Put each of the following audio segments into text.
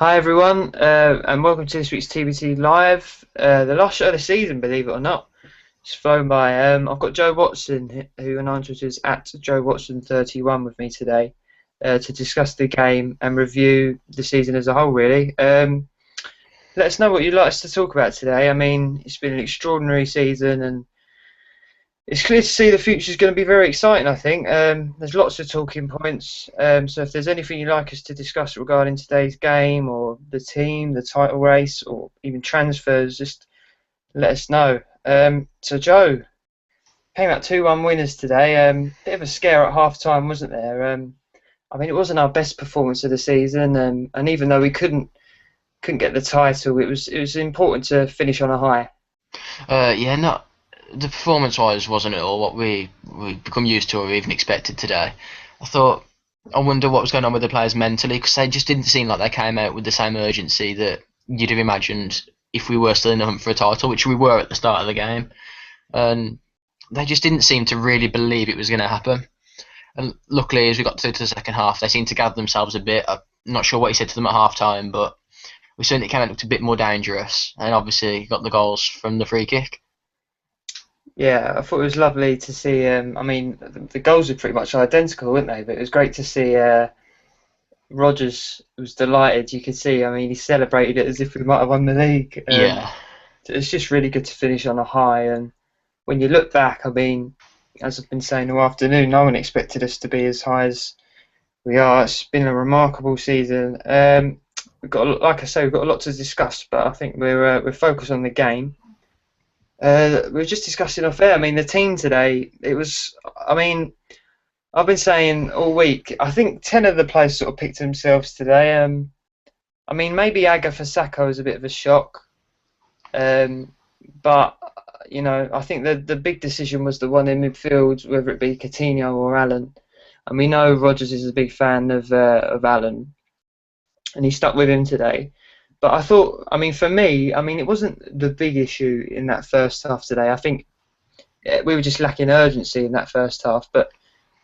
Hi everyone, and welcome to this week's TBT Live. The last show of the season, believe it or not. It's flown by. I've got Joe Watson, who on Twitter is at Joe Watson31 with me today to discuss the game and review the season as a whole, really. Let us know what you'd like us to talk about today. I mean, it's been an extraordinary season, and it's clear to see the future is going to be very exciting, I think. There's lots of talking points. So if there's anything you'd like us to discuss regarding today's game or the team, the title race, or even transfers, just let us know. So Joe, came out 2-1 winners today. Bit of a scare at half time, wasn't there? I mean, it wasn't our best performance of the season, and even though we couldn't get the title, it was important to finish on a high. Yeah, not the performance-wise wasn't at all what we become used to or even expected today. I thought, I wonder what was going on with the players mentally because they just didn't seem like they came out with the same urgency that you'd have imagined if we were still in the hunt for a title, which we were at the start of the game, and they just didn't seem to really believe it was going to happen. And luckily, as we got to the second half, they seemed to gather themselves a bit. I'm not sure what he said to them at half time, but we certainly came out looked a bit more dangerous, and obviously got the goals from the free kick. Yeah, I thought it was lovely to see. I mean, the goals were pretty much identical, weren't they? But it was great to see. Rodgers was delighted. You could see. I mean, he celebrated it as if we might have won the league. Yeah, It's just really good to finish on a high. And when you look back, I mean, as I've been saying all afternoon, no one expected us to be as high as we are. It's been a remarkable season. We've got, like I say, we've got a lot to discuss, but I think we're focused on the game. We were just discussing off air. I mean, the team today, it was. I mean, I've been saying all week. I think 10 of the players sort of picked themselves today. I mean, maybe Aga for Sacco was a bit of a shock, but I think the big decision was the one in midfield, whether it be Coutinho or Allen. And we know Rodgers is a big fan of Allen, and he stuck with him today. But I thought, I mean, for me, I mean, it wasn't the big issue in that first half today. I think we were just lacking urgency in that first half. But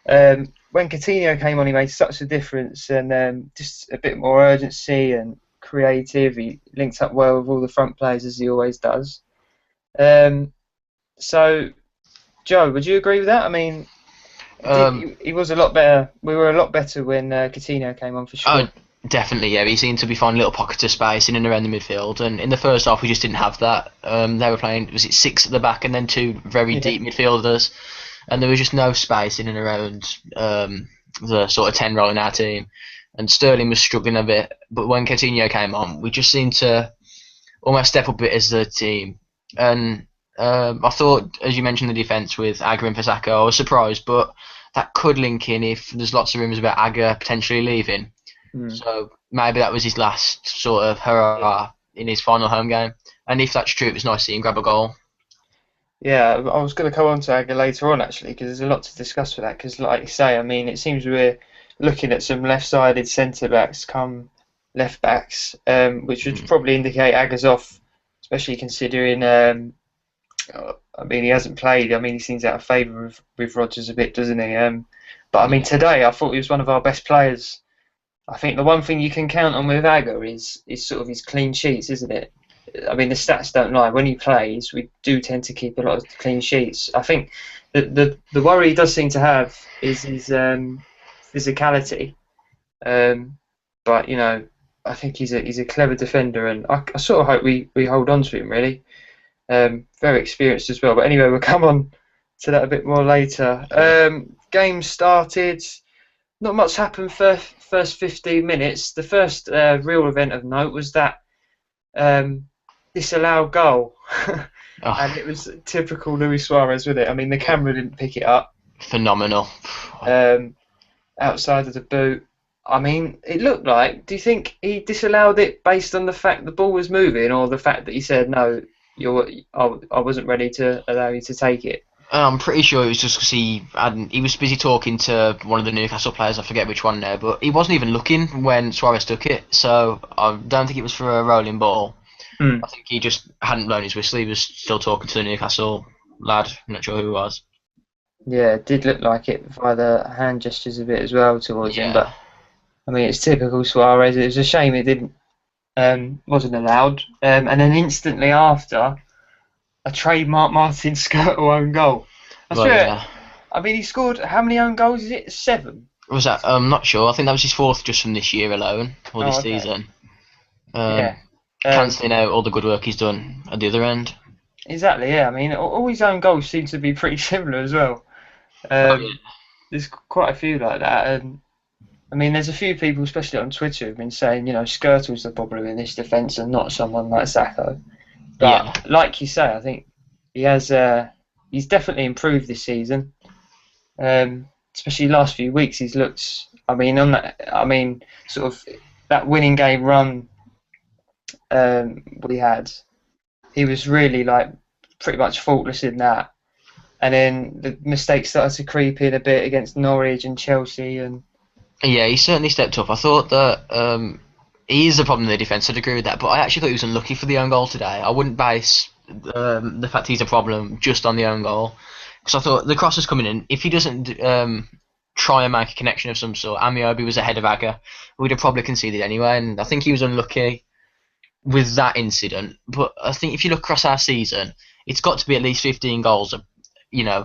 when Coutinho came on, he made such a difference, and just a bit more urgency and creative. He linked up well with all the front players as he always does. Um, so, Joe, would you agree with that? I mean, um, he was a lot better. We were a lot better when Coutinho came on for oh, sure. definitely. Yeah, he seemed to be finding little pockets of space in and around the midfield, and in the first half we just didn't have that. They were playing, was it six at the back and then two very Yeah. deep midfielders, and there was just no space in and around the sort of 10 role in our team. And Sterling was struggling a bit, but when Coutinho came on, we just seemed to almost step up a bit as a team. And I thought, as you mentioned, the defence with Agger and Fasaka, I was surprised, but that could link in if there's lots of rumours about Agger potentially leaving. Hmm. So maybe that was his last sort of hurrah in his final home game. And if that's true, it was nice to see him grab a goal. Yeah, I was going to come on to Aga later on actually, because there's a lot to discuss with that. Because, like you say, I mean, it seems we're looking at some left-sided centre backs come left backs, which would Mm. probably indicate Aga's off, especially considering. I mean, he hasn't played. I mean, he seems out of favour with Rodgers a bit, doesn't he? But I mean, Yeah. today I thought he was one of our best players. I think the one thing you can count on with Aga is sort of his clean sheets, isn't it? I mean, the stats don't lie. When he plays, we do tend to keep a lot of clean sheets. I think the worry he does seem to have is his physicality. Um, but I think he's a clever defender, and I sort of hope we hold on to him really. Very experienced as well. But anyway, we'll come on to that a bit more later. Game started. Not much happened for first 15 minutes. The first real event of note was that disallowed goal, and Oh, it was typical Luis Suarez with it. I mean, the camera didn't pick it up phenomenal. um, outside of the boot. I mean, it looked like. Do you think he disallowed it based on the fact the ball was moving, or the fact that he said no, I wasn't ready to allow you to take it? I'm pretty sure it was just because he was busy talking to one of the Newcastle players. I forget which one now, but he wasn't even looking when Suarez took it. So I don't think it was for a rolling ball. Hmm. I think he just hadn't blown his whistle. He was still talking to the Newcastle lad. I'm not sure who it was. Yeah, it did look like it via the hand gestures a bit as well towards him, Yeah. but I mean, it's typical Suarez. It was a shame it didn't. wasn't allowed, and then instantly after, a trademark Martin Skirtle own goal. I Well, swear, yeah. I mean, he scored how many own goals? Is it 7? Was that? I'm not sure. I think that was his fourth just from this year alone, or Oh, this okay. season. Yeah. Um, Um, Cancelling out all the good work he's done at the other end. exactly. Yeah. I mean, all his own goals seem to be pretty similar as well. Oh yeah. There's quite a few like that, and I mean, there's a few people, especially on Twitter, who've been saying, Skirtle's the problem in this defence and not someone like Sacco. Yeah. But like you say, I think he has. He's definitely improved this season. Especially last few weeks, he's looked. I mean, on that. I mean, sort of that winning game run we had. He was really like pretty much faultless in that. And then the mistakes started to creep in a bit against Norwich and Chelsea, and Yeah, he certainly stepped up. I thought that he is the problem in the defence. I'd agree with that, but I actually thought he was unlucky for the own goal today. I wouldn't base the fact he's a problem just on the own goal, because I thought the cross was coming in. If he doesn't try and make a connection of some sort, Amiobi was ahead of Aga, we'd have probably conceded anyway. And I think he was unlucky with that incident. But I think if you look across our season, it's got to be at least 15 goals, you know,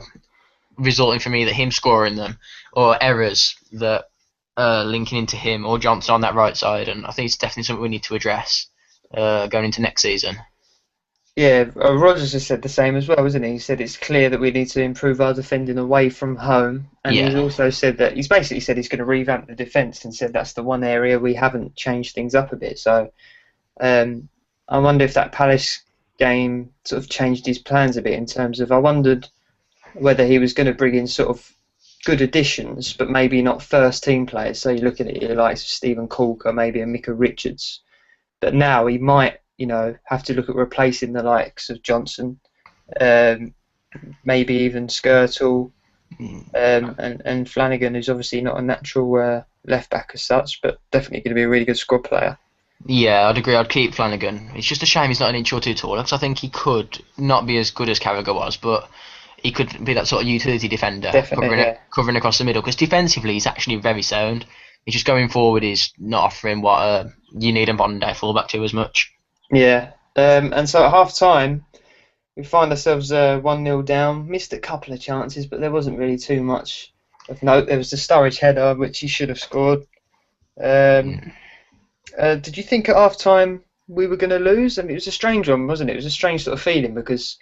resulting from either him scoring them or errors that linking into him or Johnson on that right side, and I think it's definitely something we need to address going into next season. yeah, Rodgers has said the same as well, isn't he? He said it's clear that we need to improve our defending away from home, and he's Yeah, also said that he's basically said he's going to revamp the defence, and said that's the one area we haven't changed things up a bit. So I wonder if that Palace game sort of changed his plans a bit in terms of I wondered whether he was going to bring in sort of good additions, but maybe not first team players. So you look at it, like Stephen Corker, maybe a Micah Richards, but now he might, have to look at replacing the likes of Johnson, um, maybe even Skirtle, and Flanagan, who's obviously not a natural left back as such, but definitely going to be a really good squad player. yeah, I'd agree. I'd keep Flanagan. It's just a shame he's not an inch or two taller, because I think he could not be as good as Carragher was, but he could be that sort of utility defender Definitely, yeah. covering across the middle. Because defensively, he's actually very sound. He's just going forward. He's not offering what you need a modern day fullback to as much. Yeah. And so at half time, we find ourselves 1-0 down. Missed a couple of chances, but there wasn't really too much of note. There was the Sturridge header, which he should have scored. Um, Mm. did you think at half time we were going to lose? I mean, it was a strange one, wasn't it? It was a strange sort of feeling because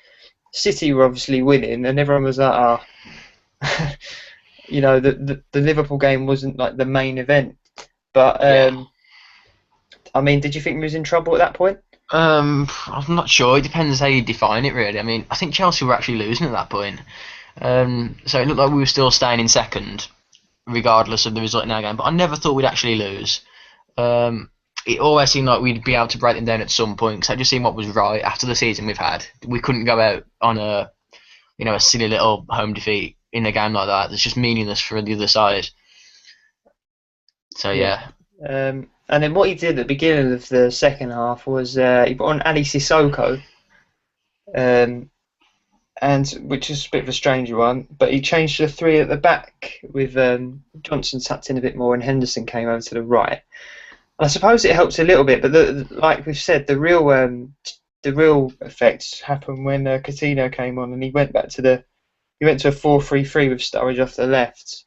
City were obviously winning, and everyone was like, oh, the Liverpool game wasn't like the main event. But Yeah. I mean, did you think we was in trouble at that point? I'm not sure. It depends how you define it, really. I mean, I think Chelsea were actually losing at that point. So it looked like we were still staying in second, regardless of the result in our game. But I never thought we'd actually lose. It always seemed like we'd be able to break them down at some point. Because I just seen what was right after the season we've had. We couldn't go out on a silly little home defeat in a game like that. It's just meaningless for the other side. So Yeah. yeah, And then what he did at the beginning of the second half was he put on Ali Sissoko, um, and which is a bit of a strange one, but he changed to the three at the back with Johnson tucked in a bit more and Henderson came over to the right. And I suppose it helps a little bit, but like we've said, the real effects happened when Coutinho came on and he went to a 4-3-3 with Sturridge off the left.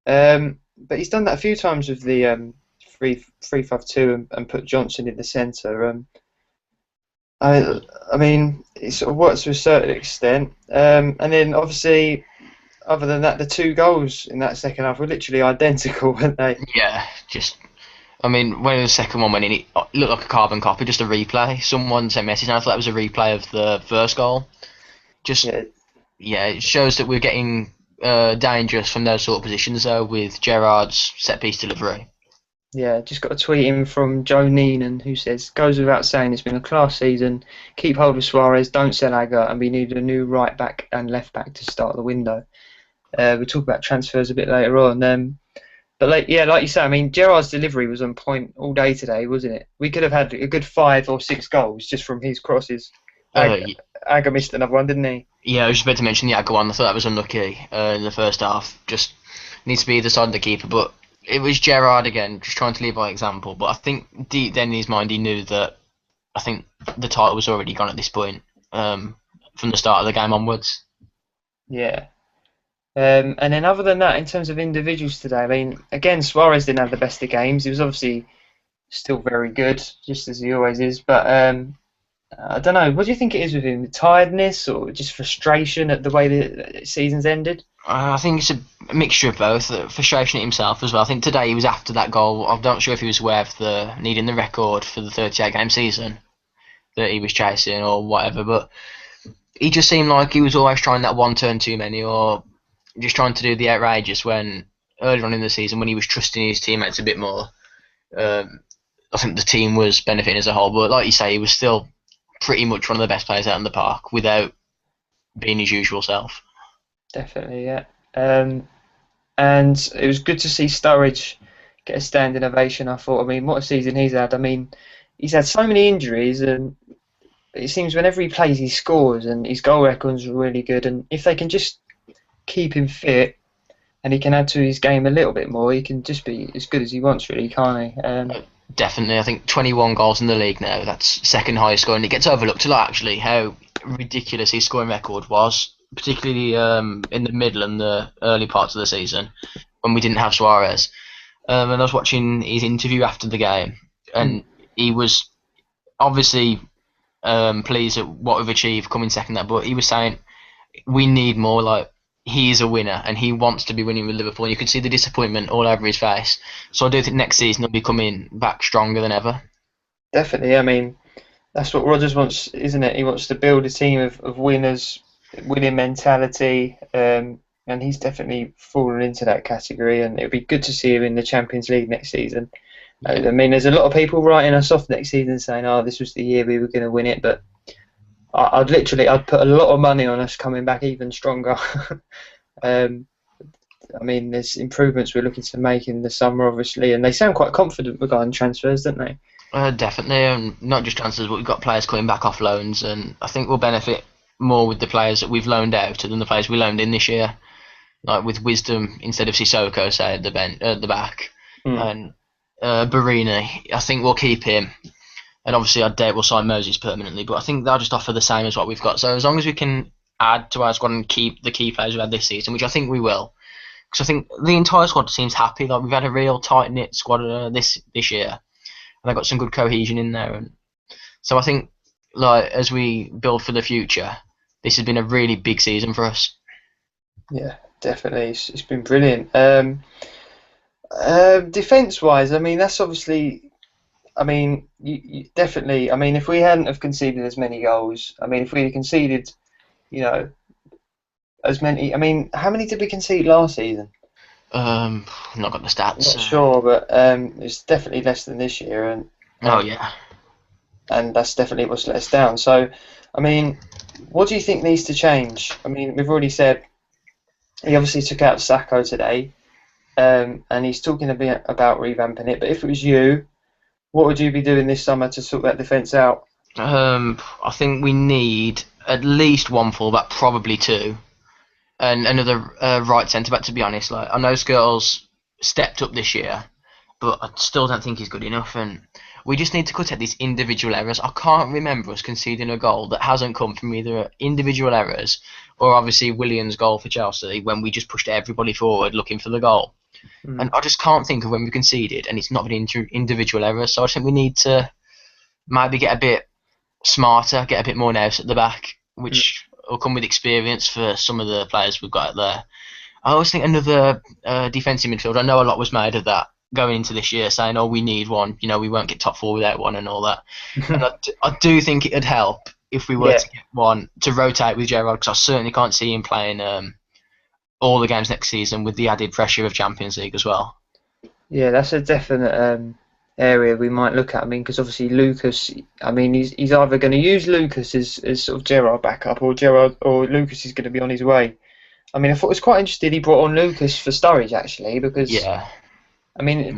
But he's done that a few times with the 3-5-2 and put Johnson in the centre. I mean, it sort of works to a certain extent. And then obviously, other than that, the two goals in that second half were literally identical, weren't they? yeah, just. I mean, when the second one went in, it looked like a carbon copy, just a replay. Someone sent a message, and I thought that was a replay of the first goal. Just, Yeah, yeah, it shows that we're getting dangerous from those sort of positions, though, with Gerrard's set-piece delivery. yeah. Just got a tweet in from Joe Neenan who says, "Goes without saying, it's been a class season. Keep hold of Suarez, don't sell Agger, and we need a new right back and left back to start the window." We'll talk about transfers a bit later on. But like you say, I mean, Gerrard's delivery was on point all day today, wasn't it? We could have had a good 5 or 6 goals just from his crosses. Uh, Agger missed another one, didn't he? yeah, I was just about to mention the Agger one. I thought that was unlucky in the first half. Just needs to be either side of the keeper, but it was Gerrard again, just trying to lead by example. But I think deep down in his mind, he knew that I think the title was already gone at this point, from the start of the game onwards. Yeah. And then other than that, in terms of individuals today, I mean, again, Suarez didn't have the best of games. He was obviously still very good, just as he always is. But I don't know. What do you think it is with him? Tiredness or just frustration at the way the season's ended? I think it's a mixture of both. Frustration at himself as well. I think today he was after that goal. I'm not sure if he was aware of the needing the record for the 38 game season that he was chasing or whatever, but he just seemed like he was always trying that one turn too many or just trying to do the outrageous when earlier on in the season when he was trusting his teammates a bit more. Um, I think the team was benefiting as a whole, but like you say, he was still pretty much one of the best players out in the park without being his usual self. Definitely, yeah. And it was good to see Sturridge get a standing ovation. I thought, I mean, what a season he's had. I mean, he's had so many injuries, and it seems whenever he plays, he scores, and his goal record's really good. And if they can just keep him fit, and he can add to his game a little bit more, he can just be as good as he wants, really, can't he? Definitely, I think 21 goals in the league now. That's second highest score, and it gets overlooked a lot actually. How ridiculous his scoring record was, particularly in the middle and the early parts of the season when we didn't have Suarez. And I was watching his interview after the game, and he was obviously pleased at what we've achieved coming second. That, but he was saying we need more. Like he's a winner, and he wants to be winning with Liverpool. And you could see the disappointment all over his face. So I do think next season he'll be coming back stronger than ever. Definitely. I mean, that's what Rodgers wants, isn't it? He wants to build a team of winners, winning mentality, and he's definitely fallen into that category. And it'd be good to see him in the Champions League next season. I mean, there's a lot of people writing us off next season saying, "Oh, this was the year we were going to win it," but I'd put a lot of money on us coming back even stronger. um, I mean, there's improvements we're looking to make in the summer, obviously, and they sound quite confident regarding transfers, don't they? Definitely, and not just transfers, but we've got players coming back off loans, and I think we'll benefit more with the players that we've loaned out than the players we loaned in this year. Like with Wisdom instead of Sissoko, say at the back, and Barini. I think we'll keep him, and obviously I doubt we'll sign Moses permanently, but I think they'll just offer the same as what we've got. So as long as we can add to our squad and keep the key players we had this season, which I think we will, because I think the entire squad seems happy. Like we've had a real tight knit squad this year, and they've got some good cohesion in there. And so I think, like as we build for the future, this has been a really big season for us. Yeah, definitely. It's been brilliant. Defence-wise, I mean, that's obviously. I mean, you definitely. I mean, if we hadn't have conceded as many goals, I mean, if we had conceded, you know, as many. I mean, how many did we concede last season? Not got the stats. Not sure, but it's definitely less than this year, Oh yeah. and that's definitely what's let us down. So, I mean, what do you think needs to change? I mean, we've already said he obviously took out Sacco today, and he's talking a bit about revamping it. But if it was you, what would you be doing this summer to sort that defence out? I think we need at least one fullback, probably two, and another right centre back. To be honest, like I know Skirtle's stepped up this year, but I still don't think he's good enough. And we just need to cut out these individual errors. I can't remember us conceding a goal that hasn't come from either individual errors or obviously Williams' goal for Chelsea when we just pushed everybody forward looking for the goal. And I just can't think of when we conceded and it's not been individual errors. So I think we need to maybe get a bit smarter, get a bit more nous at the back, which will come with experience for some of the players we've got out there. I always think another defensive midfielder. I know a lot was made of that going into this year, saying, "Oh, we need one. You know, we won't get top four without one," and all that. And I do think it'd help if we were to get one to rotate with Gerrard, because I certainly can't see him playing all the games next season with the added pressure of Champions League as well. Yeah, that's a definite area we might look at. I mean, because obviously Lucas, I mean, he's either going to use Lucas as sort of Gerrard backup, or Lucas is going to be on his way. I mean, I thought it was quite interesting he brought on Lucas for Sturridge actually, because I mean,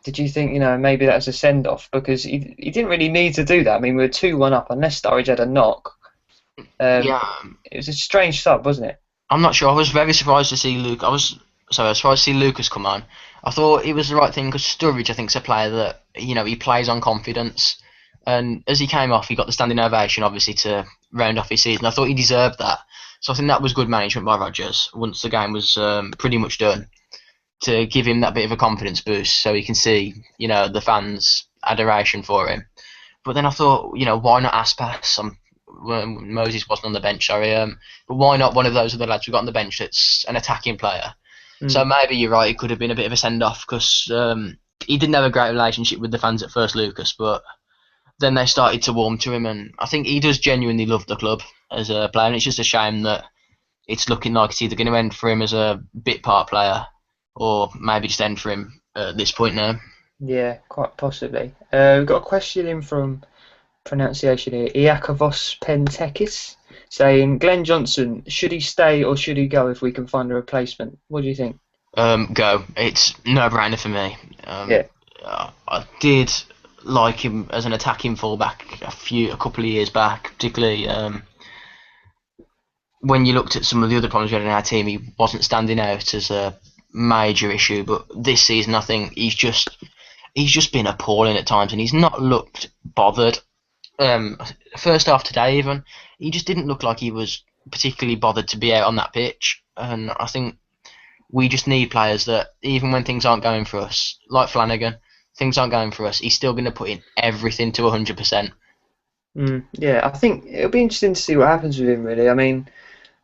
did you think, you know, maybe that was a send off, because he didn't really need to do that. I mean, we were 2-1 up unless Sturridge had a knock. It was a strange sub, wasn't it? I'm not sure. I was very surprised to see Luke. I was surprised to see Lucas come on. I thought it was the right thing because Sturridge, I think, is a player that he plays on confidence, and as he came off, he got the standing ovation, obviously, to round off his season. I thought he deserved that, so I think that was good management by Rodgers. Once the game was pretty much done, to give him that bit of a confidence boost, so he can see the fans' adoration for him. But then I thought, why not Aspas? Moses wasn't on the bench, sorry. But why not one of those other lads we got on the bench that's an attacking player? So Mm. maybe you're right. It could have been a bit of a send off because he didn't have a great relationship with the fans at first, Lucas. But then they started to warm to him, and I think he does genuinely love the club as a player. And it's just a shame that it's looking like it's either going to end for him as a bit part player, or maybe just end for him at this point now. Yeah, quite possibly. We've got a question in from pronunciation here, Iacovos Pentekis, saying Glenn Johnson, should he stay or should he go if we can find a replacement? What do you think? Go. It's no brainer for me. Yeah. I did like him as an attacking fullback a couple of years back, particularly when you looked at some of the other problems we had in our team. He wasn't standing out as a major issue, but this season I think he's just been appalling at times, and he's not looked bothered. First half today, even he just didn't look like he was particularly bothered to be out on that pitch, and I think we just need players that, even when things aren't going for us, like Flanagan, things aren't going for us, he's still going to put in everything to 100%. Yeah, I think it'll be interesting to see what happens with him, really. I mean,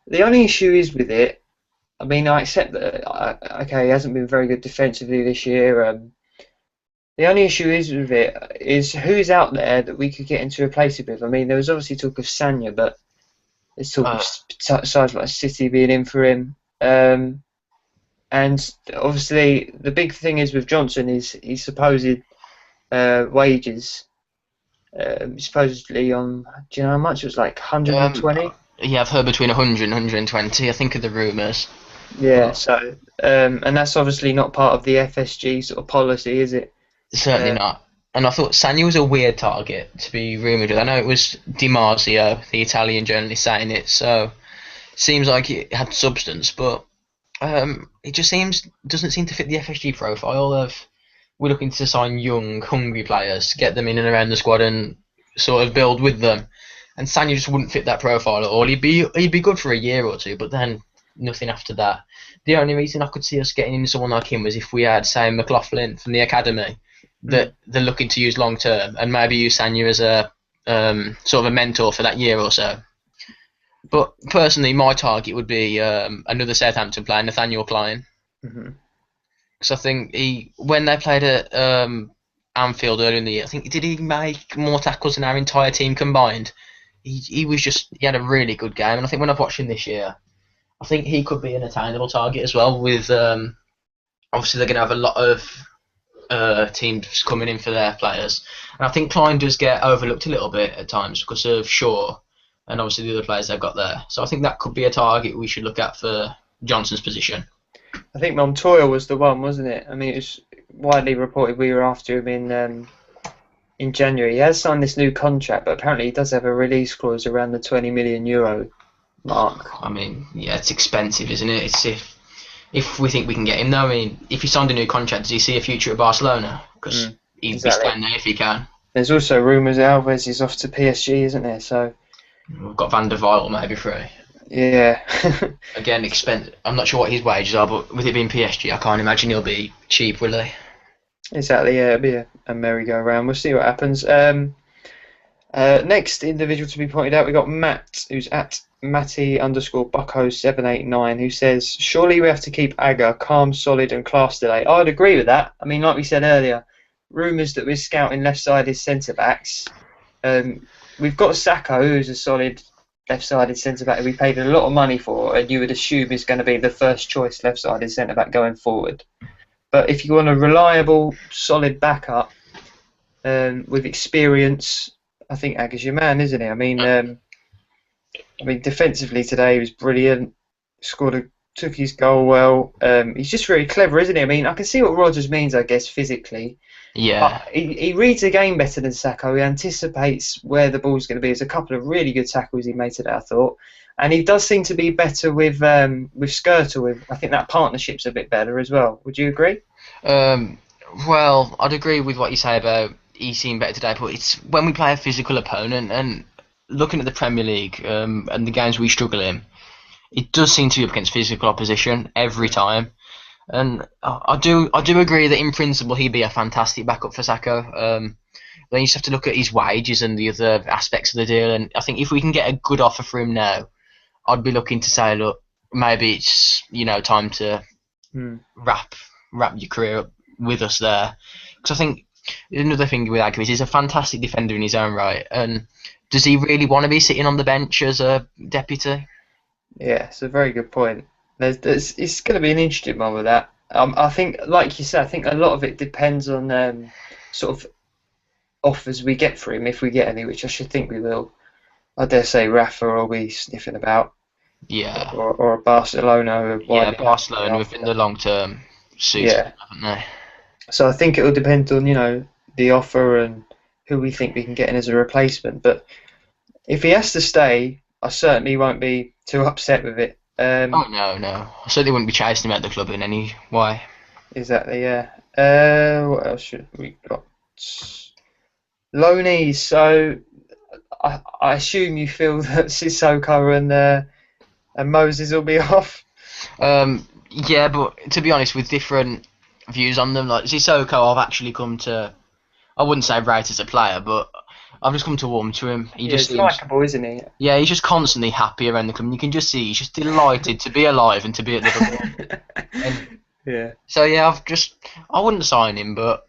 the only issue is with it, I mean, I accept that, okay, he hasn't been very good defensively this year. The only issue is with it is who's out there that we could get him to replace it with. I mean, there was obviously talk of Sanya, but there's talk of sides like City being in for him. And obviously, the big thing is with Johnson is his supposed wages. Supposedly on, do you know how much? It was like Um, 120. yeah, I've heard between 100 and 120. I think of the rumours, Yeah, but so and that's obviously not part of the FSG sort of policy, is it? certainly Uh, not. And I thought Sanya was a weird target to be rumoured with. I know it was Di Marzio, the Italian journalist, saying it, so seems like it had substance, but it just doesn't seem to fit the FSG profile of we're looking to sign young, hungry players, get them in and around the squad, and sort of build with them. And Sanya just wouldn't fit that profile at all. He'd be good for a year or two, but then nothing after that. The only reason I could see us getting into someone like him was if we had, say, McLaughlin from the academy that mm, they're looking to use long term, and maybe use Sanya as a sort of a mentor for that year or so. But personally, my target would be another Southampton player, Nathaniel Klein, mhm. because I think when they played at Anfield earlier in the year, I think did he make more tackles than our entire team combined? He had a really good game, and I think when I've watched him this year, I think he could be an attainable target as well. With obviously they're going to have a lot of teams coming in for their players, and I think Klein does get overlooked a little bit at times because of Shaw and obviously the other players they've got there. So I think that could be a target we should look at for Johnson's position. I think Montoya was the one, wasn't it? I mean, it was widely reported we were after him in January. He has signed this new contract, but apparently he does have a release clause around the 20 million euro mark. I mean, yeah, it's expensive, isn't it? It's if we think we can get him, though. I mean, if he signed a new contract, does he see a future at Barcelona? Because he'd be Exactly. staying there if he can. There's also rumours Alves is off to PSG, isn't there? So We've got Van der Vaart maybe free. yeah. Again, expensive. I'm not sure what his wages are, but with it being PSG, I can't imagine he'll be cheap, will he? Exactly, yeah, it'll be a merry-go-round. We'll see what happens. Next individual to be pointed out, we got Matt, who's at Matty_Bucko789, who says, surely we have to keep Aga calm, solid, and class today. I'd agree with that. I mean, like we said earlier, rumours that we're scouting left-sided centre-backs. We've got Sacco, who's a solid left-sided centre-back who we paid a lot of money for, and you would assume is going to be the first choice left-sided centre-back going forward. But if you want a reliable, solid backup with experience, I think Aga's your man, isn't he? I mean, defensively today he was brilliant. Took his goal well. He's just very clever, isn't he? I mean, I can see what Rodgers means, I guess, physically. Yeah. But he reads the game better than Sacco. He anticipates where the ball's going to be. There's a couple of really good tackles he made today, I thought. And he does seem to be better with Skirtle. I think that partnership's a bit better as well. Would you agree? Um, well, I'd agree with what you say about he seemed better today, but it's when we play a physical opponent and looking at the Premier League and the games we struggle in, it does seem to be up against physical opposition every Mm. time. And I do agree that in principle he'd be a fantastic backup for Sacco. Then you just have to look at his wages and the other aspects of the deal. And I think if we can get a good offer for him now, I'd be looking to say, look, maybe it's time to Mm. wrap your career up with us there. Because I think another thing with Agger is he's a fantastic defender in his own right. And does he really want to be sitting on the bench as a deputy? Yeah, it's a very good point. It's going to be an interesting one with that. I think, like you said, I think a lot of it depends on sort of offers we get for him, if we get any, which I should think we will. I dare say Rafa will be sniffing about, Yeah, or a Barcelona who are yeah. widely happily Barcelona have after been that. the long term suitor, Yeah, haven't they? so I think it will depend on the offer and who we think we can get in as a replacement. But if he has to stay, I certainly won't be too upset with it. Oh no, no. I certainly wouldn't be chasing him out the club in any way. Exactly, yeah. What else should we got? Loanies. So I assume you feel that Sissoko and Moses will be off. Yeah, but to be honest, with different views on them, like Sissoko, I've actually come to. I wouldn't say rate as a player, but I've just come to warm to him. He Yeah, just he's seems. likeable, isn't he? Yeah, he's just constantly happy around the club. And you can just see he's just delighted to be alive and to be at Liverpool. And Yeah. so yeah, I wouldn't sign him, but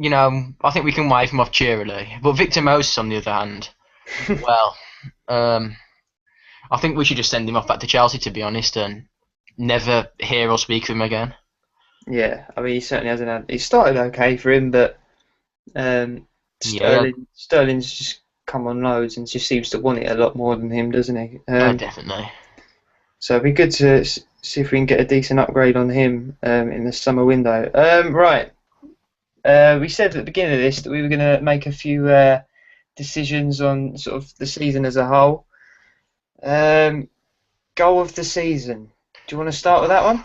I think we can wave him off cheerily. But Victor Moses, on the other hand, well, um, I think we should just send him off back to Chelsea, to be honest, and never hear or speak of him again. Yeah, I mean he certainly hasn't had. He started okay for him, but Yeah, yeah, Sterling's just come on loads and just seems to want it a lot more than him, doesn't he? definitely. So it'd be good to see if we can get a decent upgrade on him in the summer window. Right. We said at the beginning of this that we were going to make a few decisions on sort of the season as a whole. Um, Goal of the season. Do you want to start with that one?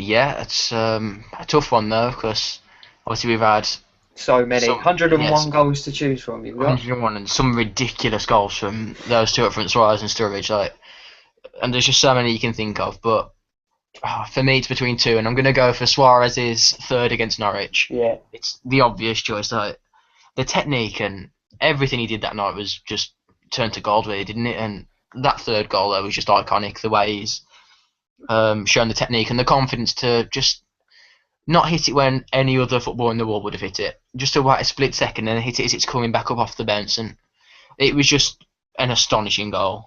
Yeah, it's a tough one though, because obviously we've had So many. some, yes, 101 goals to choose from, you've got. 101 and some ridiculous goals from those two up front, Suarez and Sturridge. Like, and there's just so many you can think of. But for me, it's between two, and I'm going to go for Suarez's third against Norwich. Yeah. It's the obvious choice. Like, the technique and everything he did that night was just turned to gold, really, didn't it? And that third goal though was just iconic. The way he's shown the technique and the confidence to just not hit it when any other footballer in the world would have hit it. Just to wait a split second and hit it as it's coming back up off the bounce, and it was just an astonishing goal.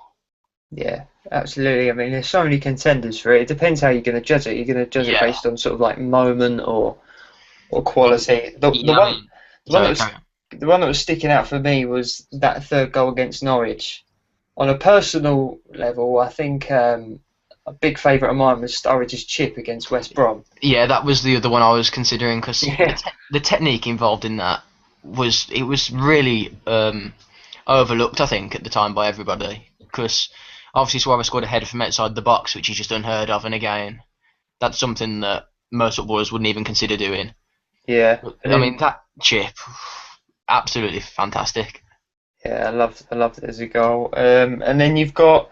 Yeah, absolutely. I mean, there's so many contenders for it. It depends how you're going to judge it. You're going to judge it Yeah, based on sort of like moment or quality. The yeah. I one mean, the one that sorry, was carry on. the one that was sticking out for me was that third goal against Norwich. On a personal level, I think a big favourite of mine was Sturridge's chip against West Brom. Yeah, that was the other one I was considering because Yeah, the technique involved in that was really overlooked, I think, at the time by everybody. Because obviously Suarez scored a header from outside the box, which is just unheard of, and again, that's something that most footballers wouldn't even consider doing. yeah, But, and I mean, then that chip, absolutely fantastic. yeah, I loved it as a goal. And then you've got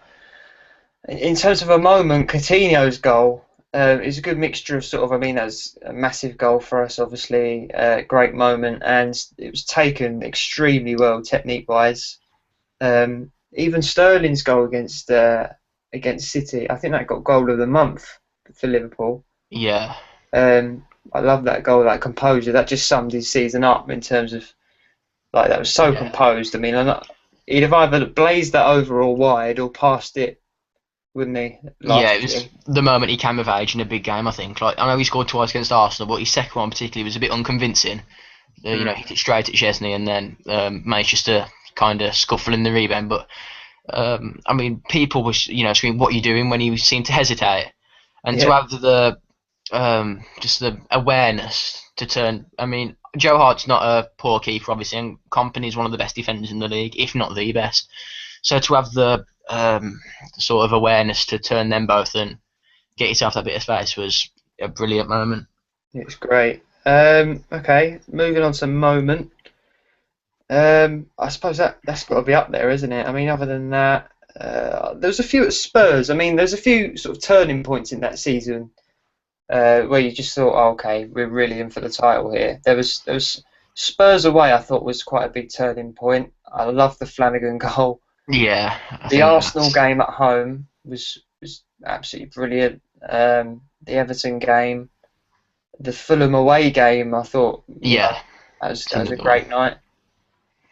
in terms of a moment, Coutinho's goal is a good mixture of sort of. I mean, that's a massive goal for us, obviously, great moment, and it was taken extremely well technique-wise. Even Sterling's goal against City, I think that got goal of the month for Liverpool. Yeah, I love that goal, that composure. That just summed his season up in terms of like that was so yeah. composed. I mean, he'd have either blazed that over or wide or passed it, wouldn't he? Yeah, it Last was year. the moment he came of age in a big game, I think. Like, I know he scored twice against Arsenal, but his second one particularly was a bit unconvincing. Mm. Hit it straight at Chesney and then managed just to kind of scuffle in the rebound. But I mean, people were screaming, "What are you doing?" when he seemed to hesitate, and to Yeah, have the just the awareness to turn. I mean, Joe Hart's not a poor keeper, obviously, and Company's one of the best defenders in the league, if not the best. So to have the sort of awareness to turn them both and get yourself that bit of space was a brilliant moment. It's great. Okay, moving on to moment. I suppose that's got to be up there, isn't it? I mean, other than that, there's a few at Spurs. I mean, there's a few sort of turning points in that season where you just thought, oh, okay, we're really in for the title here. There was Spurs away. I thought was quite a big turning point. I love the Flanagan goal. Yeah, I The think Arsenal that's game at home was absolutely brilliant. The Everton game, the Fulham away game, I thought, yeah, it's that was a another one. great night.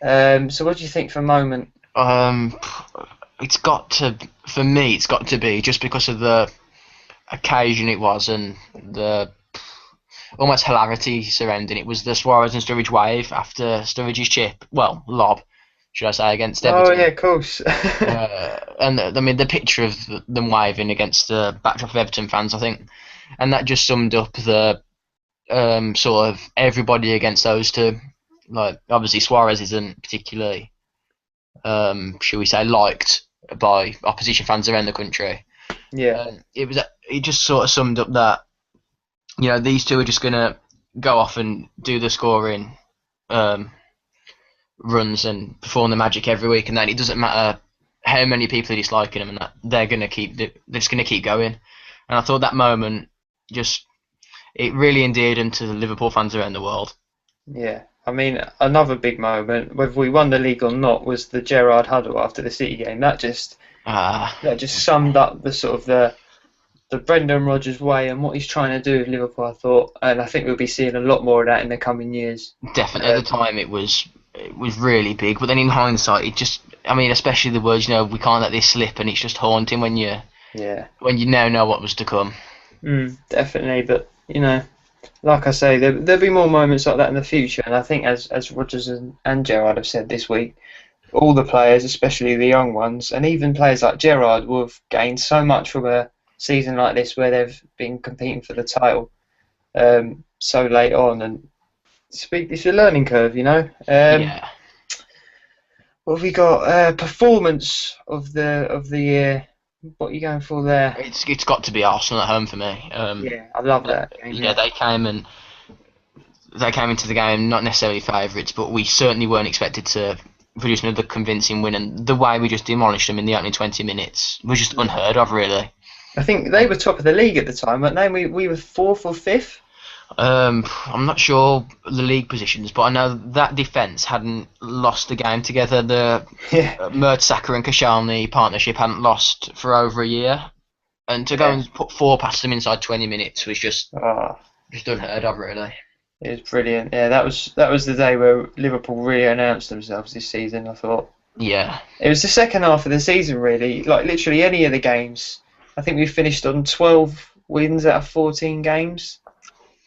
So what do you think for a moment? Um, it's got to for me. It's got to be just because of the occasion it was and the almost hilarity surrounding it was the Suarez and Sturridge wave after Sturridge's chip, well, lob, should I say, against Oh yeah, Everton. of course. And I mean, the picture of them waving against the backdrop of Everton fans, I think, and that just summed up the sort of everybody against those two. Like, obviously, Suarez isn't particularly, shall we say, liked by opposition fans around the country. Yeah, It just sort of summed up that these two are just gonna go off and do the scoring um, runs and perform the magic every week, and then it doesn't matter how many people are disliking them, and that they're just gonna keep going. And I thought that moment just it really endeared him to the Liverpool fans around the world. yeah. I mean, another big moment, whether we won the league or not, was the Gerrard huddle after the City game. Uh, That just summed up the sort of the Brendan Rodgers way and what he's trying to do with Liverpool. I thought, and I think we'll be seeing a lot more of that in the coming years. Definitely at Uh, the time it was really big, but then in hindsight, it just I mean, especially the words we can't let this slip, and it's just haunting yeah, when you now know what was to come. definitely. But like I say, there'll be more moments like that in the future. And I think, as Rodgers and Gerrard have said this week, all the players, especially the young ones, and even players like Gerrard, will have gained so much from a season like this where they've been competing for the title so late on. And it's a learning curve. Yeah, What have we got? Performance of the year. What are you going for there? it's got to be Arsenal at home for me. Yeah, I love that game. Yeah, Yeah, they came into the game not necessarily favourites, but we certainly weren't expected to produce another convincing win. And the way we just demolished them in the opening 20 minutes was just yeah. unheard of, really. I think they were top of the league at the time, weren't they? We were fourth or fifth. I'm not sure the league positions, but I know that defence hadn't lost a game together. The Yeah, Mertesacker and Koscielny partnership hadn't lost for over a year, and to go yeah. and put four past them inside 20 minutes was Oh, just unheard of, really. it was brilliant. Yeah, that was the day where Liverpool really announced themselves this season. I thought Yeah, it was the second half of the season, really. Like literally any of the games. I think we finished on 12 wins out of 14 games.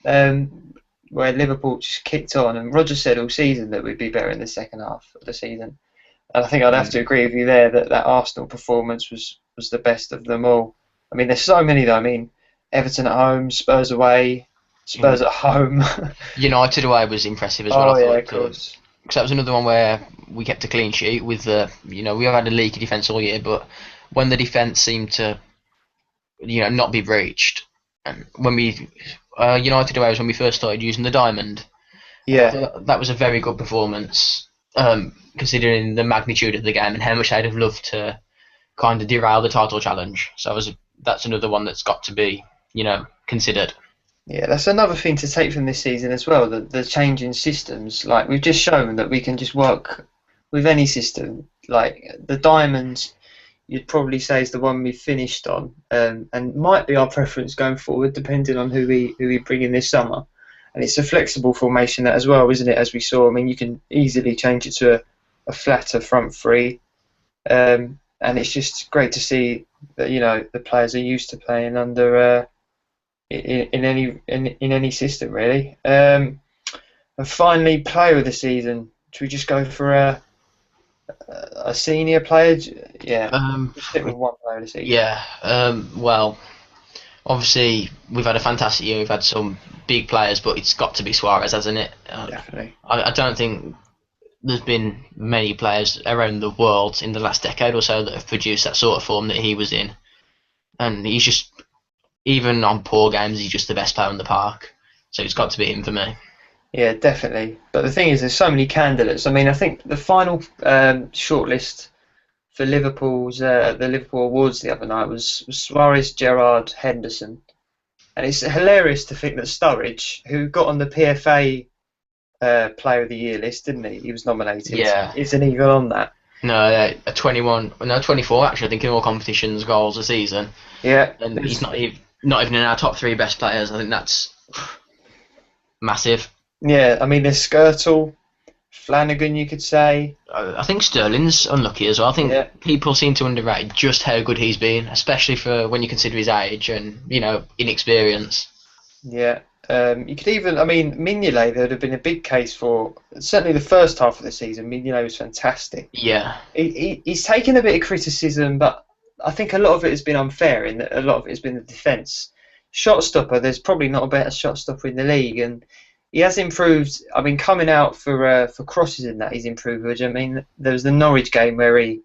Um, where Liverpool just kicked on, and Roger said all season that we'd be better in the second half of the season. And I think I'd have to mm. agree with you there that Arsenal performance was the best of them all. I mean, there's so many though. I mean, Everton at home, Spurs away, Spurs Mm. at home. United away was impressive as well. Oh I yeah, thought of because course. that was another one where we kept a clean sheet with we have had a leaky defence all year, but when the defence seemed to not be breached, and when we United away was when we first started using the diamond, and I Yeah, thought that was a very good performance, considering the magnitude of the game and how much I'd have loved to kind of derail the title challenge. So that's another one that's got to be considered. yeah. That's another thing to take from this season as well. The change in systems. Like we've just shown that we can just work with any system. Like the diamonds, you'd probably say is the one we finished on, and might be our preference going forward, depending on who we bring in this summer. And it's a flexible formation that as well, isn't it? As we saw, I mean, you can easily change it to a flatter front three, and it's just great to see that the players are used to playing under in any system really. And finally, player of the season. Should we just go for a senior player? Yeah, Um, just stick with one player of the season. yeah. Well, obviously we've had a fantastic year. We've had some big players, but it's got to be Suarez, hasn't it? Definitely. I don't think there's been many players around the world in the last decade or so that have produced that sort of form that he was in. And he's just, even on poor games, he's just the best player on the park. So it's got to be him for me. Yeah, definitely. But the thing is, there's so many candidates. I mean, I think the final shortlist for Liverpool's the Liverpool Awards the other night was Suarez, Gerrard, Henderson, and it's hilarious to think that Sturridge, who got on the PFA Player of the Year list, didn't he? He was nominated. Yeah. Isn't he got on that? No, a 21, no 24 actually. I think in all competitions goals a season, Yeah. and he's not even in our top three best players. I think that's massive. Yeah, I mean, there's Skirtle, Flanagan, you could say. I think Sterling's unlucky as well. I think Yeah, people seem to underrate just how good he's been, especially for when you consider his age and inexperience. yeah. You could even, I mean, Mignolet, there would have been a big case for, certainly the first half of the season, Mignolet was fantastic. Yeah, He's taken a bit of criticism, but I think a lot of it has been unfair in that a lot of it has been the defence. Shot stopper, there's probably not a better shot stopper in the league, and he has improved. I mean, coming out for crosses in that, he's improved. I mean, there was the Norwich game where he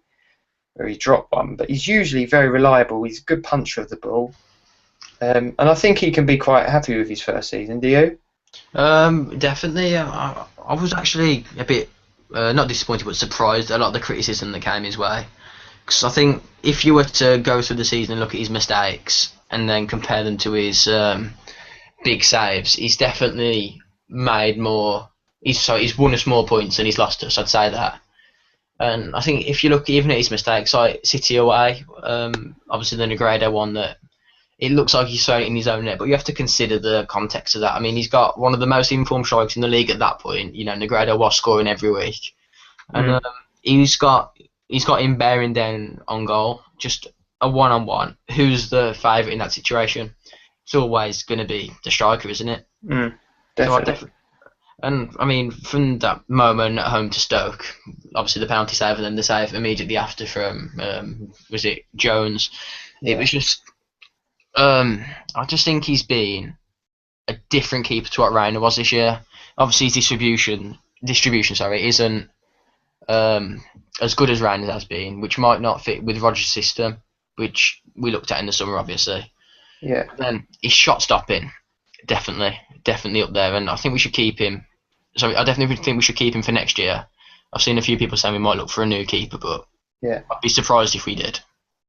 dropped one, but he's usually very reliable. He's a good puncher of the ball, and I think he can be quite happy with his first season. Do you? definitely. I was actually a bit not disappointed, but surprised at a lot of the criticism that came his way. Because I think if you were to go through the season and look at his mistakes and then compare them to his big saves, he's definitely made more. He's won us more points than he's lost us. I'd say that. And I think if you look even at his mistakes, like City away, obviously the Negredo one, that it looks like he's thrown it in his own net, but you have to consider the context of that. I mean, he's got one of the most informed strikers in the league at that point. Negredo was scoring every week, and Mm. he's got him bearing down on goal, just a one-on-one. Who's the favourite in that situation? It's always going to be the striker, isn't it? Mm. So I Definitely. and I mean, from that moment at home to Stoke, obviously the penalty save and then the save immediately after from was it Jones? It Yeah. was just I just think he's been a different keeper to what Reina was this year. Obviously, his distribution, sorry, isn't as good as Reina's has been, which might not fit with Rodgers' system, which we looked at in the summer, obviously. Yeah. But then his shot stopping, definitely up there, and I think we should keep him. So I definitely think we should keep him for next year. I've seen a few people saying we might look for a new keeper, but Yeah. I'd be surprised if we did.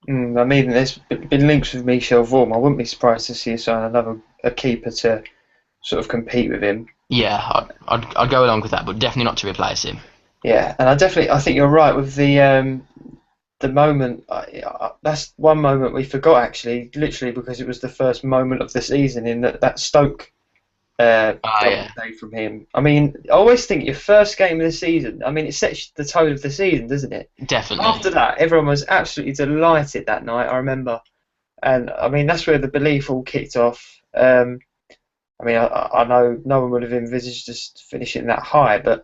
I mean, there's been links with Michel Vorm. I wouldn't be surprised to see us sign another a keeper to sort of compete with him. Yeah, I'd go along with that, but definitely not to replace him. Yeah, and I think you're right with the moment. That's one moment we forgot actually, literally because it was the first moment of the season in that Stoke goal Yeah, saved from him. I mean, I always think your first game of the season. I mean, it sets the tone of the season, doesn't it? definitely. After that, everyone was absolutely delighted that night. I remember, and I mean that's where the belief all kicked off. I mean, I know no one would have envisaged us finishing that high, but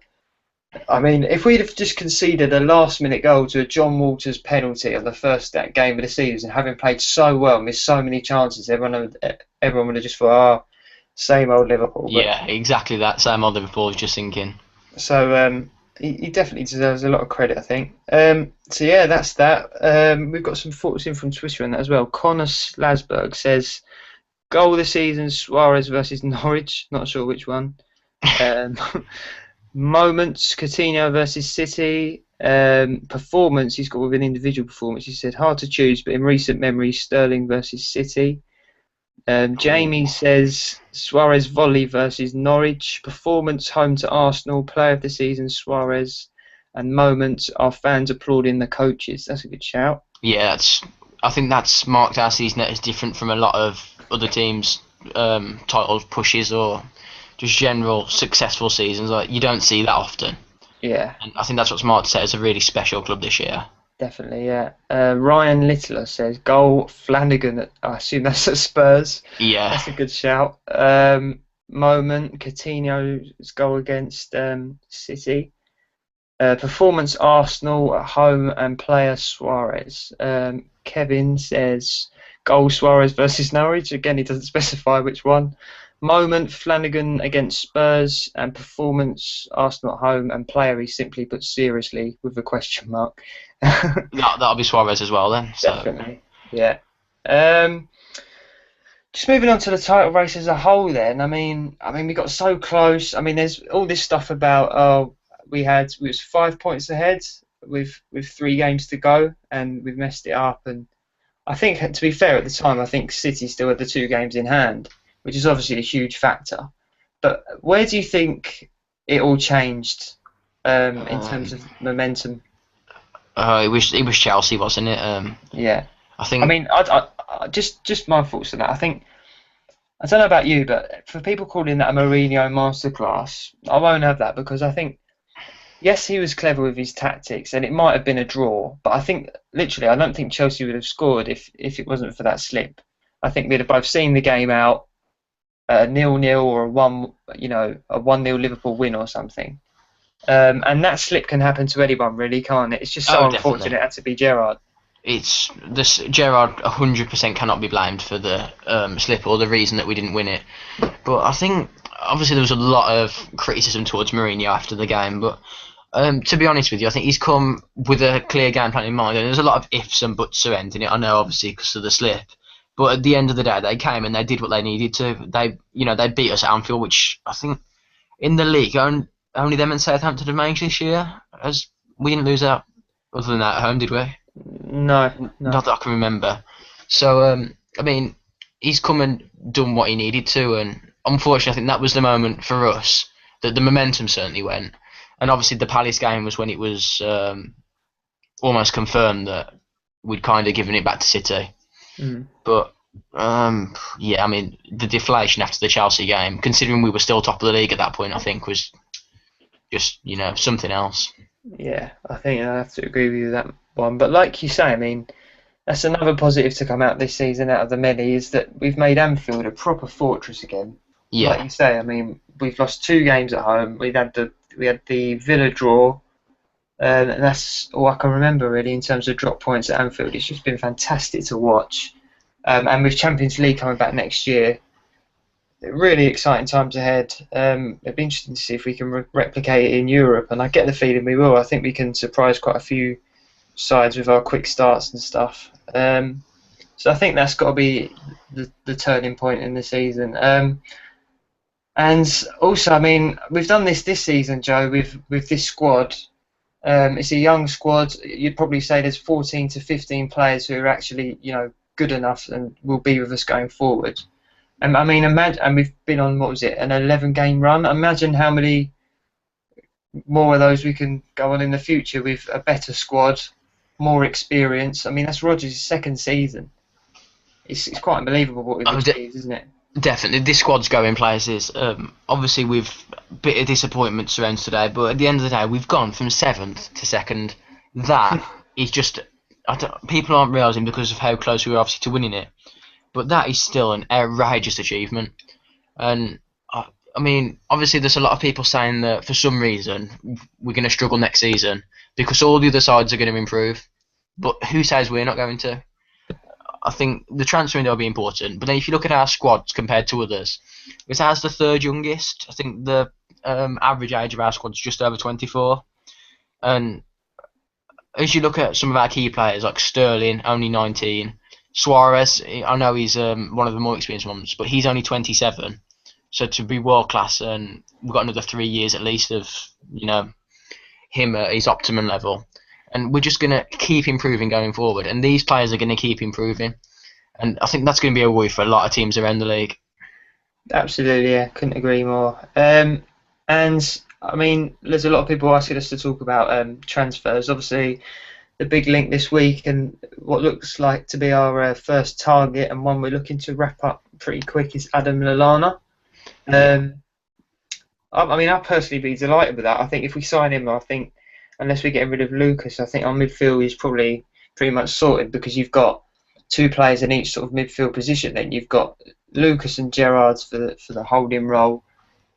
I mean, if we'd have just conceded a last-minute goal to a John Walters penalty on the first game of the season, having played so well, missed so many chances, everyone would have just thought, oh, same old Liverpool. But Yeah, exactly that. Same old Liverpool was just thinking. so he definitely deserves a lot of credit, I think. So yeah, that's that. We've got some thoughts in from Twitter on that as well. Connor Slasberg says, goal of the season, Suarez versus Norwich. Not sure which one. Um, moments, Coutinho versus City. Performance, he's got with an individual performance. He said, hard to choose, but in recent memory, Sterling versus City. Jamie says Suarez volley versus Norwich. Performance home to Arsenal. Player of the season Suarez. And moments our fans applauding the coaches. That's a good shout. Yeah, I think that's marked our season as different from a lot of other teams' title pushes or just general successful seasons. Like you don't see that often, Yeah, and I think that's what's marked it as a really special club this year. definitely. Yeah. Ryan Littler says goal Flanagan. I assume that's at Spurs. Yeah, That's a good shout. Moment Coutinho's goal against City. Performance Arsenal at home and player Suarez. Kevin says goal Suarez versus Norwich. Again, he doesn't specify which one. Moment Flanagan against Spurs and performance Arsenal at home and player he simply put seriously with a question mark. that'll be Suarez as well then. So Definitely, yeah. Um, just moving on to the title race as a whole, then. We got so close. There's all this stuff about we was 5 points ahead with 3 games to go, and we've messed it up. And I think, to be fair, at the time, I think City still had the 2 games in hand, which is obviously a huge factor. But where do you think it all changed in terms Um, of momentum? it was Chelsea, wasn't it? Yeah. I think Just my thoughts on that. I don't know about you, but for people calling that a Mourinho masterclass, I won't have that, because I think, yes, he was clever with his tactics, and it might have been a draw, but I think, literally, I don't think Chelsea would have scored if it wasn't for that slip. I think we'd have both seen the game out, a 0-0 or a 1-0 Liverpool win or something. And that slip can happen to anyone, really, can't it? It's just so oh, unfortunate definitely. it had to be Gerrard. It's this Gerrard 100% cannot be blamed for the slip or the reason that we didn't win it. But I think obviously there was a lot of criticism towards Mourinho after the game. But to be honest with you, I think he's come with a clear game plan in mind, and there's a lot of ifs and buts surrounding it. I know, obviously, because of the slip. But at the end of the day, they came and they did what they needed to. They beat us at Anfield, which I think in the league only them and Southampton have managed this year. As we didn't lose out other than that at home, did we? No, no. Not that I can remember. So he's come and done what he needed to, and unfortunately, I think that was the moment for us that the momentum certainly went. And obviously, the Palace game was when it was almost confirmed that we'd kind of given it back to City. Mm. But yeah, the deflation after the Chelsea game, considering we were still top of the league at that point, I think was just something else. Yeah, I think I have to agree with you with that one. But like you say, that's another positive to come out this season out of the many, is that we've made Anfield a proper fortress again. Like Yeah, you say, we've lost 2 games at home. We had the Villa draw, and that's all I can remember, really, in terms of drop points at Anfield. It's just been fantastic to watch. And with Champions League coming back next year, really exciting times ahead. It'd be interesting to see if we can replicate it in Europe, and I get the feeling we will. I think we can surprise quite a few sides with our quick starts and stuff. So I think that's got to be the turning point in the season. And also, we've done this season, Joe, with this squad. It's a young squad. You'd probably say there's 14 to 15 players who are actually, good enough and will be with us going forward. Imagine, and we've been on, what was it, an 11-game run. Imagine how many more of those we can go on in the future with a better squad, more experience. That's Rodgers' second season. It's quite unbelievable what we've oh, achieved, isn't it? definitely. This squad's going places. Obviously, with a bit of disappointment surrounds today, but at the end of the day, we've gone from 7th to 2nd. That is just people aren't realising because of how close we were obviously to winning it. But that is still an outrageous achievement. And obviously, there's a lot of people saying that for some reason we're going to struggle next season because all the other sides are going to improve. But who says we're not going to? I think the transfer window will be important. But then if you look at our squads compared to others, it's ours the third youngest. I think the average age of our squad is just over 24. And as you look at some of our key players like Sterling, only 19. Suarez, I know he's one of the more experienced ones, but he's only 27. So to be world class, and we've got another 3 years at least of him at his optimum level, and we're just gonna keep improving going forward. And these players are gonna keep improving, and I think that's gonna be a worry for a lot of teams around the league. Absolutely, yeah, couldn't agree more. And there's a lot of people asking us to talk about transfers. Obviously, the big link this week, and what looks like to be our first target, and one we're looking to wrap up pretty quick, is Adam Lallana. Yeah, I'll personally be delighted with that. I think if we sign him, I think, unless we're getting rid of Lucas, I think our midfield is probably pretty much sorted, because you've got 2 players in each sort of midfield position. Then you've got Lucas and Gerrard for the holding role.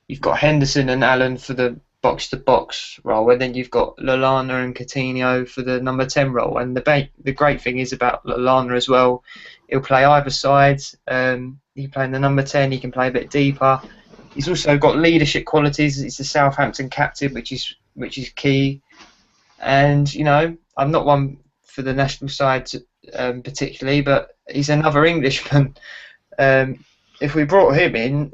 You've got Henderson and Allen for the box-to-box role, and then you've got Lallana and Coutinho for the number 10 role. And the great thing is about Lallana as well, he'll play either side. He can play in the number 10, he can play a bit deeper. He's also got leadership qualities. He's the Southampton captain, which is key. And I'm not one for the national side particularly, but he's another Englishman. if we brought him in,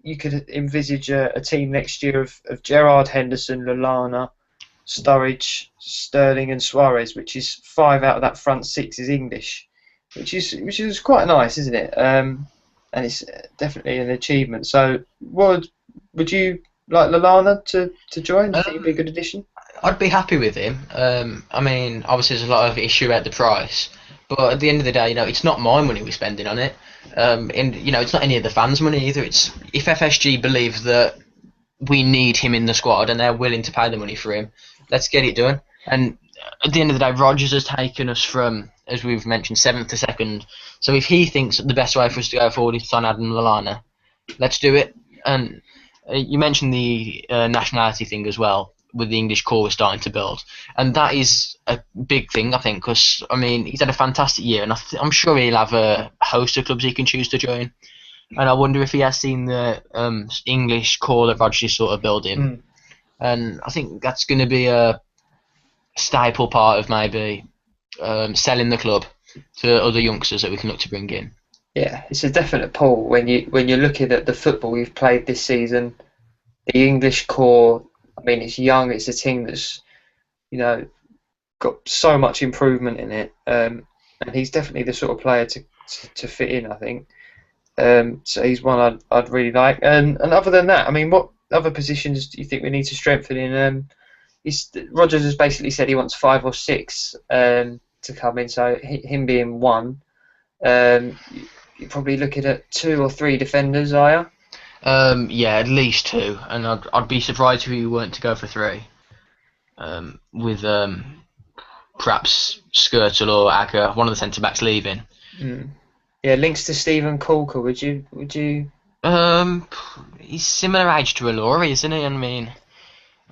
you could envisage a team next year of Gerrard, Henderson, Lallana, Sturridge, Sterling, and Suarez, which is 5 out of that front 6 is English, which is quite nice, isn't it? And it's definitely an achievement. So, would you like Lallana to join? Do you think he'd be a Um, good addition? I'd be happy with him. I mean, obviously there's a lot of issue about the price, but at the end of the day, it's not my money we're spending on it. And it's not any of the fans' money either. It's if FSG believe that we need him in the squad and they're willing to pay the money for him, let's get it done. And at the end of the day, Rodgers has taken us from, as we've mentioned, seventh to second. So if he thinks that the best way for us to go forward is to sign Adam Lallana, let's do it. And you mentioned the nationality thing as well, with the English core we're starting to build, and that is a big thing I think, because I mean he's had a fantastic year, and I'm sure he'll have a host of clubs he can choose to join. And I wonder if he has seen the English core that Rodgers is sort of building, Mm. and I think that's going to be a staple part of maybe selling the club to other youngsters that we can look to bring in. Yeah, it's a definite pull when you're looking at the football we've played this season. The English core, I mean, it's young. It's a team that's you know got so much improvement in it, and he's definitely the sort of player to fit in. I think. So he's one I'd really like. And other than that, I mean, what other positions do you think we need to strengthen in? Rogers has basically said he wants 5 or 6 to come in. So him being one, you're probably looking at 2 or 3 defenders, are you? Yeah, at least two, and I'd be surprised if we weren't to go for three. With perhaps Skirtle or Agger, one of the centre backs leaving. Mm. Yeah, links to Stephen Corker. Would you? Um, he's similar age to Ilori, isn't he? I mean,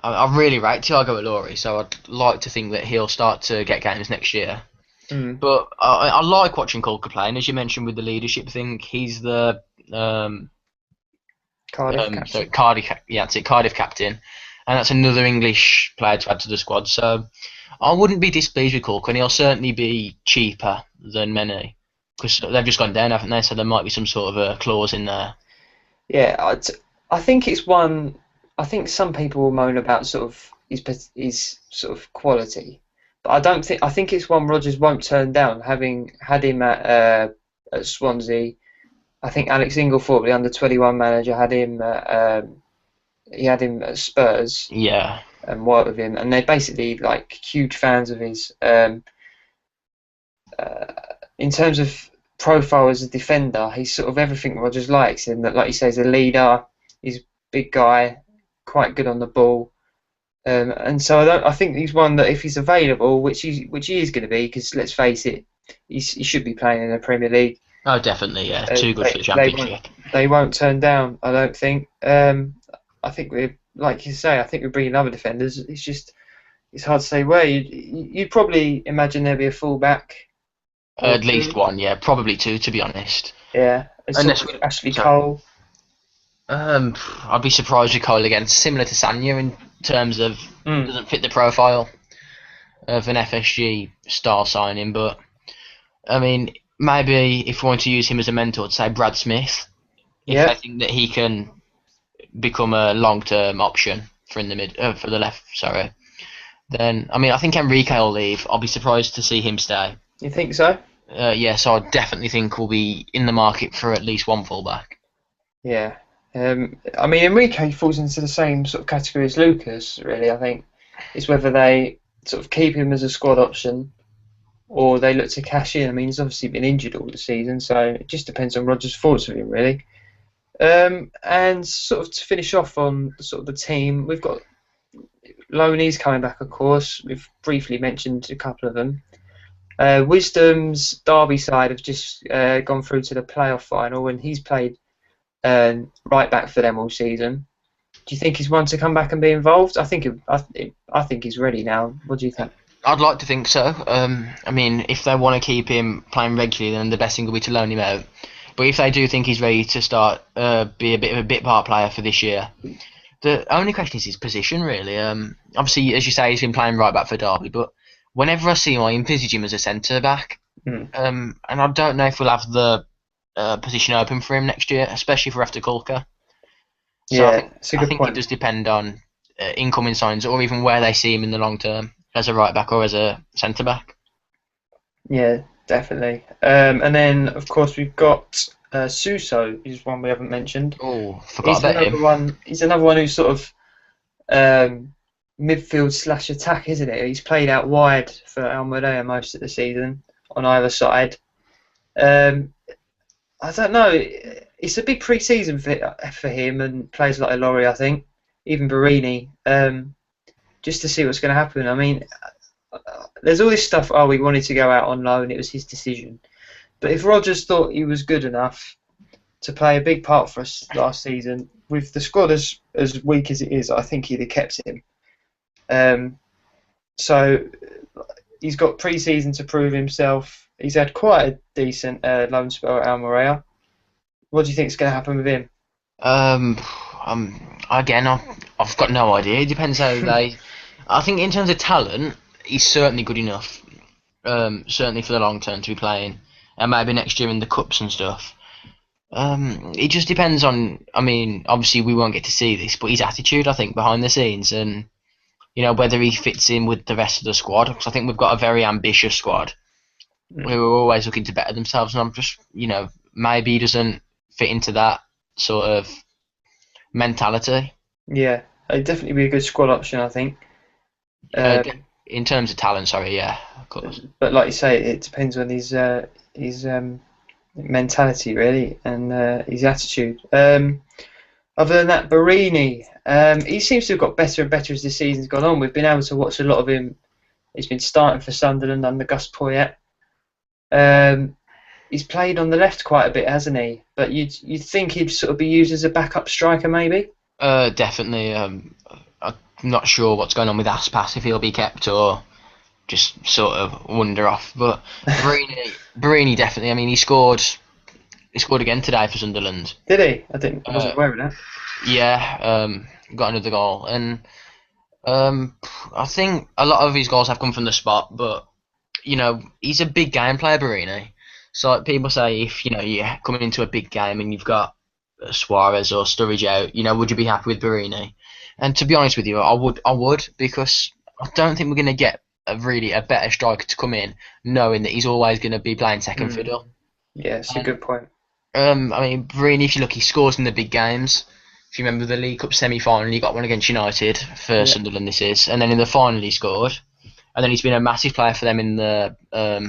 I really rate Thiago Ilori, so I'd like to think that he'll start to get games next year. Mm. But I like watching Colker play, and as you mentioned with the leadership thing, he's the Cardiff sorry, captain. Cardiff captain, and that's another English player to add to the squad. So I wouldn't be displeased with Cork, and he'll certainly be cheaper than many because they've just gone down, haven't they? So there might be some sort of a clause in there. Yeah, I think it's one. I think some people will moan about sort of his sort of quality, but I don't think. I think it's one Rodgers won't turn down. Having had him at Swansea, I think Alex Inglethorpe, the under 21 manager, had him. He had him at Spurs Yeah, and worked with him, and they're basically like huge fans of his. Uh, in terms of profile as a defender, he's sort of everything Rodgers likes. In that, like you say, he's a leader. He's a big guy, quite good on the ball. And so I think he's one that if he's available, which he is going to be, because let's face it, he should be playing in the Premier League. oh definitely, yeah, Uh, too good for they the they won't Championship. they won't turn down. I don't think. I think we're like you say. I think we're bringing other defenders. It's hard to say where. You'd probably imagine there'd be a fullback or At least two. one, yeah, probably two, to be honest. Yeah, and sort Unless, of Ashley sorry, Cole. I'd be surprised with Cole again. Similar to Sanya in terms of Mm. doesn't fit the profile of an FSG style signing, but I mean, maybe if we want to use him as a mentor, to say Brad Smith, if they Yeah, think that he can become a long-term option for in the for the left, sorry, then I mean, I think Enrique will leave. I'll be surprised to see him stay. you think so? Yeah, so I definitely think we'll be in the market for at least one fullback. Yeah. I mean, Enrique falls into the same sort of category as Lucas, really. I think it's whether they sort of keep him as a squad option or they look to cash in. I mean, he's obviously been injured all the season, so it just depends on Rodgers' thoughts of him, really. And sort of to finish off on sort of the team, we've got loanees coming back, of course. We've briefly mentioned a couple of them. Wisdom's Derby side have just gone through to the playoff final, and he's played right back for them all season. Do you think he's one to come back and be involved? I think he's ready now. What do you think? I'd like to think so. I mean, if they want to keep him playing regularly, then the best thing will be to loan him out. But if they do think he's ready to start, be a bit of a bit part player for this year, the only question is his position, really. Obviously, as you say, he's been playing right back for Derby, but whenever I see him, I envisage him as a centre back. Hmm. And I don't know if we'll have the position open for him next year, especially for after Kulka. So Yeah, it's a I good think it point. does depend on incoming signs or even where they see him in the long term as a right back or as a centre back. Yeah, definitely. And then of course we've got Suso is one we haven't mentioned. Oh, forgot He's about another him. one. He's another one who's sort of um, midfield slash attack, isn't it? He's played out wide for Almeria most of the season on either side. Um, I don't know. It's a big pre-season for him and players like Ilori, I think, even Barini, just to see what's going to happen. I mean, there's all this stuff. Oh, we wanted to go out on loan. It was his decision. But if Rodgers thought he was good enough to play a big part for us last season, with the squad as weak as it is, I think he'd have kept him. Um, so he's got pre-season to prove himself. He's had quite a decent loan spell at Almeria. What do you think is going to happen with him? Um, again, I've got no idea. It depends how they. I think in terms of talent, he's certainly good enough. Certainly for the long term to be playing, and maybe next year in the cups and stuff. It just depends on. I mean, obviously we won't get to see this, but his attitude, I think, behind the scenes, and whether he fits in with the rest of the squad. Because I think we've got a very ambitious squad who are always looking to better themselves, and I'm just, maybe he doesn't fit into that sort of mentality. Yeah, it'd definitely be a good squad option, I think. Um, In terms of talent, sorry, yeah, of course. but like you say, it depends on his mentality really and his attitude. Other than that, Barini, he seems to have got better and better as the season's gone on. We've been able to watch a lot of him. He's been starting for Sunderland under Gus Poyet. Um, he's played on the left quite a bit, hasn't he? But you'd think he'd sort of be used as a backup striker, maybe. Definitely. I'm not sure what's going on with Aspas if he'll be kept or just sort of wander off. But Barini definitely. I mean, he scored. He scored again today for Sunderland. Did he? I didn't. I wasn't Uh, aware of that. yeah, got another goal, and um, I think a lot of his goals have come from the spot. But he's a big game player, Barini. So like people say, if you're coming into a big game and you've got Suarez or Sturridge out, would you be happy with Barini? And to be honest with you, I would because I don't think we're going to get a better striker to come in, knowing that he's always going to be playing second Mm. fiddle. Yeah, it's a And good point. I mean, Barini, if you look, he scores in the big games. If you remember the League Cup semi-final, he got one against United for Yeah. Sunderland. This is, and then in the final he scored, and then he's been a massive player for them in the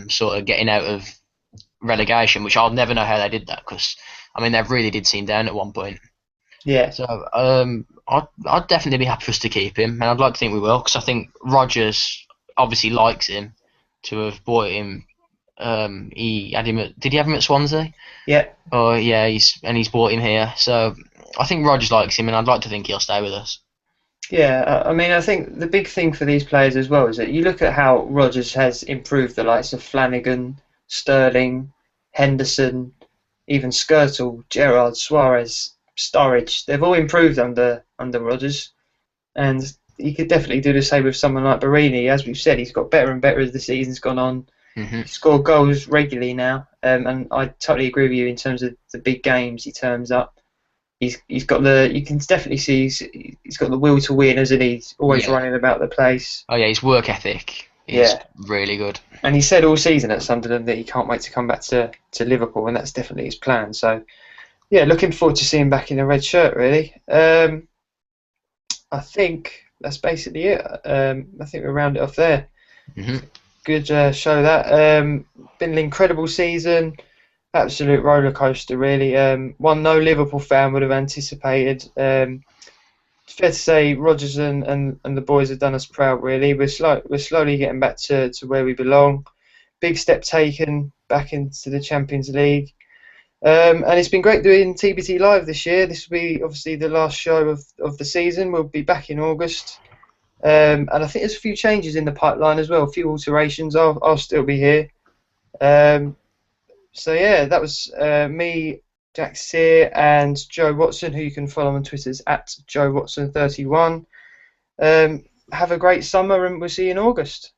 sort of getting out of relegation, which I'll never know how they did that because I mean they really did seem down at one point. Yeah. So I'd definitely be happy for us to keep him, and I'd like to think we will because I think Rodgers obviously likes him to have bought him. He had him at, did he have him at Swansea? Yeah. Oh yeah, he's bought him here. So I think Rodgers likes him, and I'd like to think he'll stay with us. Yeah, I mean, I think the big thing for these players as well is that you look at how Rodgers has improved the likes of Flanagan, Sterling, Henderson, even Skirtle, Gerrard, Suarez, Sturridge. They've all improved under Rodgers, and he could definitely do the same with someone like Barini. As we've said, he's got better and better as the season's gone on. Hmm. He scored goals regularly now, and I totally agree with you in terms of the big games he turns up. He's got the you can definitely see he's got the will to win, isn't he? He's always Yeah. running about the place. Oh yeah, his work ethic is Yeah, really good. and he said all season at Sunderland that he can't wait to come back to Liverpool, and that's definitely his plan. So yeah, looking forward to seeing him back in the red shirt. Really, I think that's basically it. I think we'll round it off there. Hmm. Good show that. Been an incredible season. Absolute roller coaster, really. One no Liverpool fan would have anticipated. It's fair to say Rodgers and the boys have done us proud, really. We're slowly getting back to where we belong. Big step taken back into the Champions League. And it's been great doing TBT Live this year. This will be obviously the last show of the season. We'll be back in August. And I think there's a few changes in the pipeline as well, a few alterations. I'll still be here. Um, so yeah, that was me, Jack Sear, and Joe Watson, who you can follow on Twitter at Joe Watson 31. Have a great summer, and we'll see you in August.